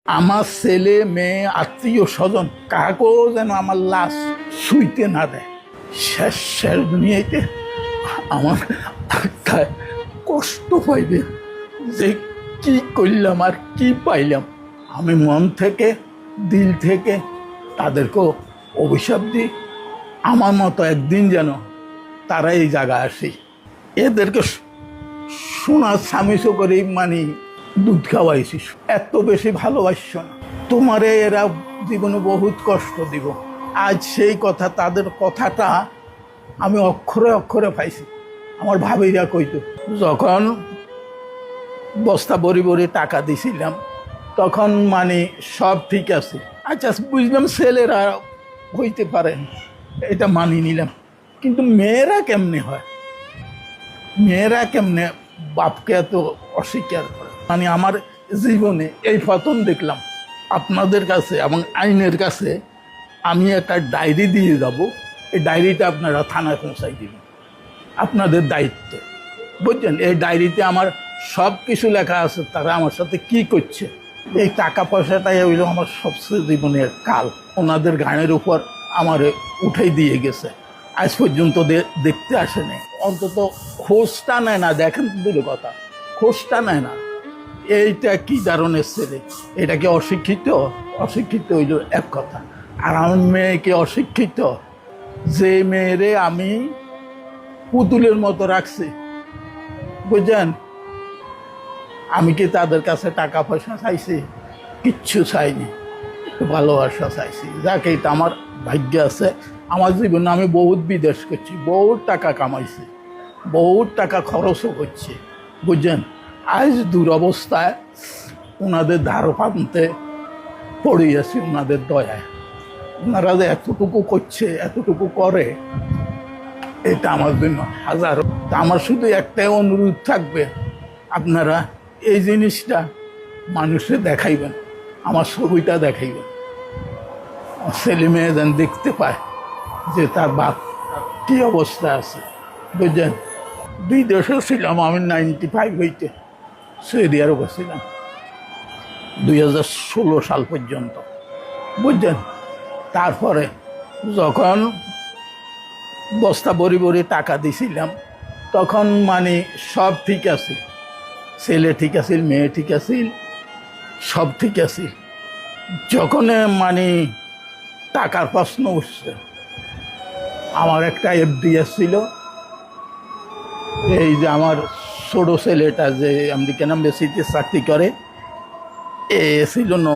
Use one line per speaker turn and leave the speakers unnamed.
আমার ছেলে মেয়ে আত্মীয় স্বজন কাকেও যেন আমার লাশ শুইতে না দেয়। শেষ শেষ দুনিয়াতে আমার আত্মায় কষ্ট পাইবে যে কি করলাম আর কি পাইলাম। আমি মন থেকে দিল থেকে তাদেরকেও অভিশাপ দিই, আমার মতো একদিন যেন তারা এই জায়গায় আসে। এদেরকে সোনার স্বামীসো করে মানে দুধ খাওয়াইছি, এত বেশি ভালোবাসছ না তোমারে, এরা জীবনে বহুত কষ্ট দিব। আজ সেই কথা, তাদের কথাটা আমি অক্ষরে অক্ষরে পাইছি। আমার ভাবিরা কইতো, যখন বস্তা বড়ি বড়ি টাকা দিছিলাম তখন মানে সব ঠিক আছে, আচ্ছা বুঝলাম ছেলেরা হইতে পারে, এটা মানি নিলাম, কিন্তু মেয়েরা কেমনে হয়, মেয়েরা কেমনে বাপকে এত অস্বীকার করে। মানে আমার জীবনে এই প্রথম দেখলাম আপনাদের কাছে এবং আইনের কাছে আমি একটা ডায়েরি দিয়ে যাব, এই ডায়েরিটা আপনারা থানায় পৌঁছাই দিবেন, আপনাদের দায়িত্ব, বুঝছেন। এই ডায়েরিতে আমার সব কিছু লেখা আছে, তারা আমার সাথে কি করছে। এই টাকা পয়সাটাই হইল আমার সবচেয়ে জীবনের কাল, ওনাদের গানের উপর আমার উঠাই দিয়ে গেছে, আজ পর্যন্ত দেখতে আসেনি, অন্তত খোঁজটা নেয় না। দেখেন দূরে কথা, খোঁজটা নেয় না। এইটা কি ধরনের ছেলে, এটা কি অশিক্ষিত? অশিক্ষিত হইল এক কথা, আর আমার মেয়ে কি অশিক্ষিত? যে মেয়েরে আমি পুতুলের মতো রাখছি, বুঝছেন, আমি কি তাদের কাছে টাকা পয়সা চাইছি? কিচ্ছু চাইনি, ভালোবাসা চাইছি। যাকে এটা আমার ভাগ্য আছে। আমার জীবনে আমি বহুত বিদেশ করছি, বহুত টাকা কামাইছি, বহুত টাকা খরচও করছি, বুঝছেন। আজ দুরবস্থায় ওনাদের ধার পান্তে পড়ে আছি, ওনাদের দয়ায়। ওনারা যে এতটুকু করছে, এতটুকু করে, এটা আমার জন্য হাজার। আমার শুধু একটাই অনুরোধ থাকবে, আপনারা এই জিনিসটা মানুষে দেখাইবেন, আমার ছবিটা দেখাইবেন, ছেলে মেয়ে যেন দেখতে পায় যে তার বাপ কী অবস্থা আছে, বুঝলেন। বিদেশেও ছিলাম আমি 95 হইতে, সৌদি আরবে ছিলাম 2016 সাল পর্যন্ত, বুঝলেন। তারপরে যখন বস্তা বড়ি বড়ি টাকা দিছিলাম তখন মানে সব ঠিক আছে, ছেলে ঠিক আছিল, মেয়ে ঠিক আছিল, সব ঠিক আছে। যখন মানে টাকার প্রশ্ন উঠছে, আমার একটা এফডিএস ছিল, এই যে আমার ছোটো ছেলেটা যে আমেরিকান এম্বাসিতে চাকরি করে, এ ছিল